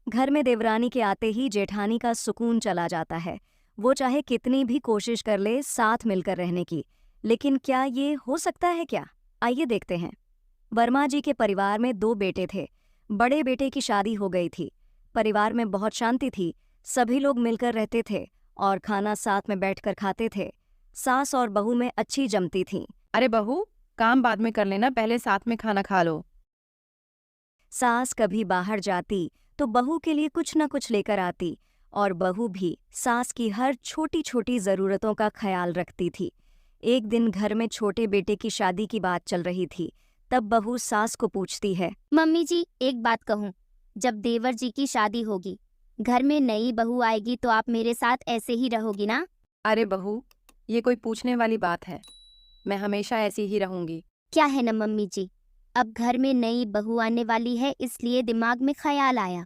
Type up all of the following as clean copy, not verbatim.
घर में देवरानी के आते ही जेठानी का सुकून चला जाता है। वो चाहे कितनी भी कोशिश कर ले साथ मिलकर रहने की, लेकिन क्या ये हो सकता है क्या? आइए देखते हैं। वर्मा जी के परिवार में 2 बेटे थे। बड़े बेटे की शादी हो गई थी। परिवार में बहुत शांति थी। सभी लोग मिलकर रहते थे और खाना साथ में बैठकर खाते थे। सास और बहू में अच्छी जमती थीं। अरे बहू, काम बाद में कर लेना, पहले साथ में खाना खा लो। सास कभी बाहर जाती तो बहू के लिए कुछ न कुछ लेकर आती और बहू भी सास की हर छोटी छोटी ज़रूरतों का ख्याल रखती थी। एक दिन घर में छोटे बेटे की शादी की बात चल रही थी। तब बहू सास को पूछती है, मम्मी जी, एक बात कहूँ, जब देवर जी की शादी होगी, घर में नई बहू आएगी तो आप मेरे साथ ऐसे ही रहोगी ना? अरे बहू, ये कोई पूछने वाली बात है? मैं हमेशा ऐसी ही रहूंगी। क्या है ना मम्मी जी, अब घर में नई बहू आने वाली है, इसलिए दिमाग में ख्याल आया।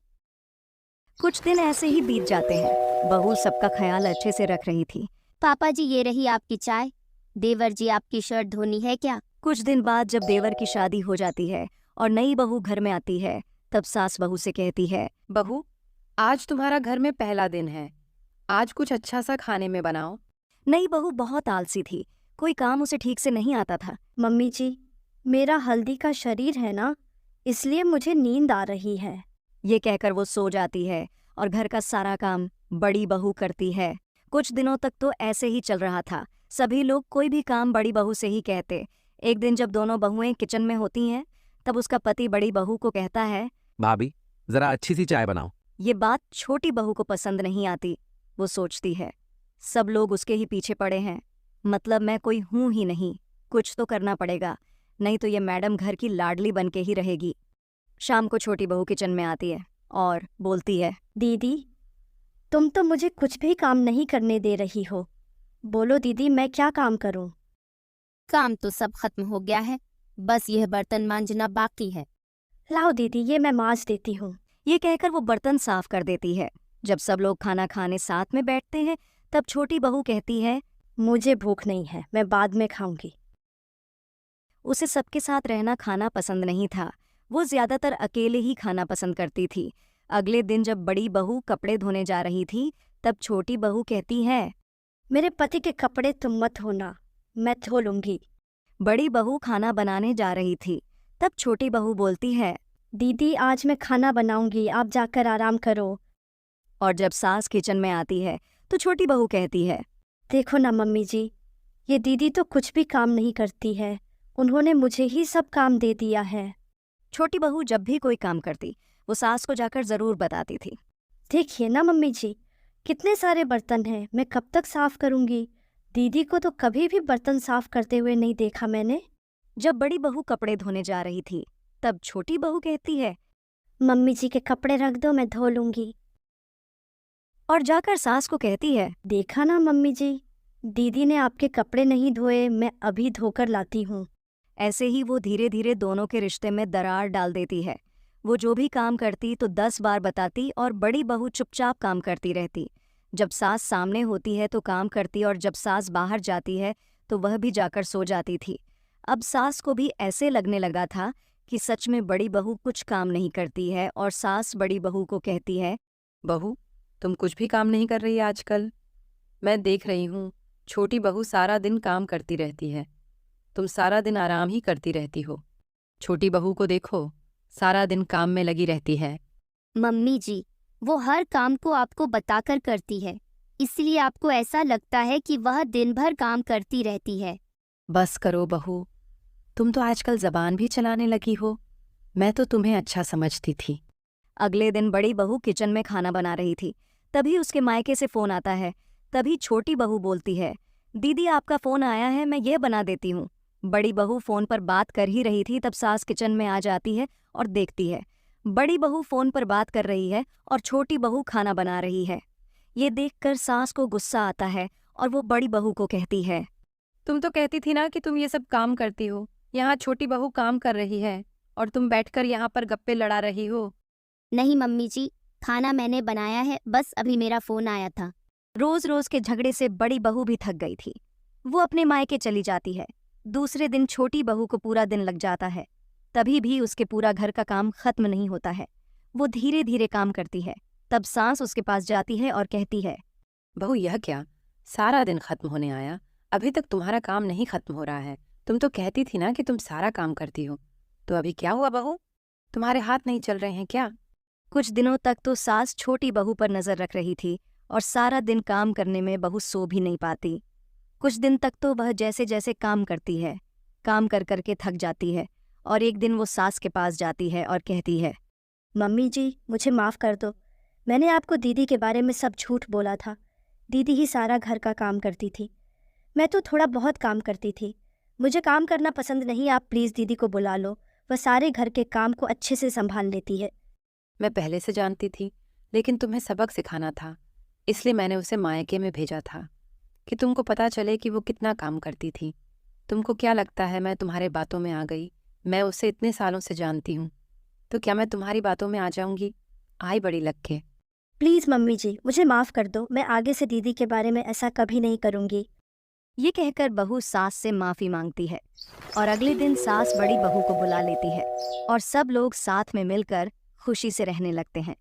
कुछ दिन ऐसे ही बीत जाते हैं। बहू सबका ख्याल अच्छे से रख रही थी। पापा जी, ये रही आपकी चाय। देवर जी, आपकी शर्ट धोनी है क्या? कुछ दिन बाद जब देवर की शादी हो जाती है और नई बहू घर में आती है, तब सास बहू से कहती है, बहू, आज तुम्हारा घर में पहला दिन है, आज कुछ अच्छा सा खाने में बनाओ। नई बहू बहुत आलसी थी। कोई काम उसे ठीक से नहीं आता था। मम्मी जी, मेरा हल्दी का शरीर है ना, इसलिए मुझे नींद आ रही है। ये कहकर वो सो जाती है और घर का सारा काम बड़ी बहू करती है। कुछ दिनों तक तो ऐसे ही चल रहा था। सभी लोग कोई भी काम बड़ी बहू से ही कहते। एक दिन जब दोनों बहुएं किचन में होती हैं, तब उसका पति बड़ी बहू को कहता है, भाभी, जरा अच्छी सी चाय बनाओ। ये बात छोटी बहू को पसंद नहीं आती। वो सोचती है, सब लोग उसके ही पीछे पड़े हैं, मतलब मैं कोई हूं ही नहीं। कुछ तो करना पड़ेगा, नहीं तो ये मैडम घर की लाडली बन के ही रहेगी। शाम को छोटी बहू किचन में आती है और बोलती है, दीदी, तुम तो मुझे कुछ भी काम नहीं करने दे रही हो। बोलो दीदी, मैं क्या काम करूं? काम तो सब खत्म हो गया है, बस यह बर्तन मांजना बाकी है। लाओ दीदी, ये मैं मांज देती हूँ। ये कहकर वो बर्तन साफ कर देती है। जब सब लोग खाना खाने साथ में बैठते हैं, तब छोटी बहू कहती है, मुझे भूख नहीं है, मैं बाद में खाऊंगी। उसे सबके साथ रहना खाना पसंद नहीं था। वो ज्यादातर अकेले ही खाना पसंद करती थी। अगले दिन जब बड़ी बहू कपड़े धोने जा रही थी, तब छोटी बहू कहती है, मेरे पति के कपड़े तुम मत धोना, मैं धो लूंगी। बड़ी बहू खाना बनाने जा रही थी। तब छोटी बहू बोलती है, दीदी, आज मैं खाना बनाऊंगी, आप जाकर आराम करो। और जब सास किचन में आती है तो छोटी बहू कहती है, देखो ना मम्मी जी, ये दीदी तो कुछ भी काम नहीं करती है, उन्होंने मुझे ही सब काम दे दिया है। छोटी बहू जब भी कोई काम करती, वो सास को जाकर जरूर बताती थी। देखिए ना मम्मी जी, कितने सारे बर्तन हैं, मैं कब तक साफ करूंगी? दीदी को तो कभी भी बर्तन साफ करते हुए नहीं देखा मैंने। जब बड़ी बहू कपड़े धोने जा रही थी, तब छोटी बहू कहती है, मम्मी जी के कपड़े रख दो, मैं धो लूंगी। और जाकर सास को कहती है, देखा ना मम्मी जी, दीदी ने आपके कपड़े नहीं धोए, मैं अभी धोकर लाती हूँ। ऐसे ही वो धीरे धीरे दोनों के रिश्ते में दरार डाल देती है। वो जो भी काम करती तो 10 बार बताती और बड़ी बहू चुपचाप काम करती रहती। जब सास सामने होती है तो काम करती और जब सास बाहर जाती है तो वह भी जाकर सो जाती थी। अब सास को भी ऐसे लगने लगा था कि सच में बड़ी बहू कुछ काम नहीं करती है और सास बड़ी बहू को कहती है, बहू, तुम कुछ भी काम नहीं कर रही आजकल। मैं देख रही हूँ, छोटी बहू सारा दिन काम करती रहती है, तुम सारा दिन आराम ही करती रहती हो। छोटी बहू को देखो, सारा दिन काम में लगी रहती है। मम्मी जी, वो हर काम को आपको बताकर करती है, इसलिए आपको ऐसा लगता है कि वह दिन भर काम करती रहती है। बस करो बहू, तुम तो आजकल जबान भी चलाने लगी हो। मैं तो तुम्हें अच्छा समझती थी। अगले दिन बड़ी बहू किचन में खाना बना रही थी। तभी उसके मायके से फोन आता है। तभी छोटी बहू बोलती है, दीदी आपका फोन आया है, मैं ये बना देती हूँ। बड़ी बहू फोन पर बात कर ही रही थी, तब सास किचन में आ जाती है और देखती है बड़ी बहू फोन पर बात कर रही है और छोटी बहू खाना बना रही है। ये देखकर सास को गुस्सा आता है और वो बड़ी बहू को कहती है, तुम तो कहती थी ना कि तुम ये सब काम करती हो। यहाँ छोटी बहू काम कर रही है और तुम बैठकर यहाँ पर गप्पे लड़ा रही हो। नहीं मम्मी जी, खाना मैंने बनाया है, बस अभी मेरा फोन आया था। रोज रोज के झगड़े से बड़ी बहू भी थक गई थी। वो अपने मायके चली जाती है। दूसरे दिन छोटी बहू को पूरा दिन लग जाता है, तभी भी उसके पूरा घर का काम खत्म नहीं होता है। वो धीरे धीरे काम करती है। तब सास उसके पास जाती है और कहती है, बहू यह क्या, सारा दिन खत्म होने आया, अभी तक तुम्हारा काम नहीं खत्म हो रहा है। तुम तो कहती थी ना कि तुम सारा काम करती हो, तो अभी क्या हुआ बहू, तुम्हारे हाथ नहीं चल रहे हैं क्या? कुछ दिनों तक तो सास छोटी बहू पर नजर रख रही थी और सारा दिन काम करने में बहू सो भी नहीं पाती। कुछ दिन तक तो वह जैसे जैसे काम करती है, काम कर करके थक जाती है और एक दिन वो सास के पास जाती है और कहती है, मम्मी जी, मुझे माफ़ कर दो। मैंने आपको दीदी के बारे में सब झूठ बोला था। दीदी ही सारा घर का काम करती थी। मैं तो थोड़ा बहुत काम करती थी। मुझे काम करना पसंद नहीं। आप प्लीज़ दीदी को बुला लो, वह सारे घर के काम को अच्छे से संभाल लेती है। मैं पहले से जानती थी, लेकिन तुम्हें सबक सिखाना था, इसलिए मैंने उसे मायके में भेजा था कि तुमको पता चले कि वो कितना काम करती थी। तुमको क्या लगता है मैं तुम्हारे बातों में आ गई? मैं उसे इतने सालों से जानती हूँ, तो क्या मैं तुम्हारी बातों में आ जाऊंगी? आई बड़ी लग के। प्लीज़ मम्मी जी, मुझे माफ़ कर दो। मैं आगे से दीदी के बारे में ऐसा कभी नहीं करूँगी। ये कहकर बहू सास से माफी मांगती है और अगले दिन सास बड़ी बहू को बुला लेती है और सब लोग साथ में मिलकर खुशी से रहने लगते हैं।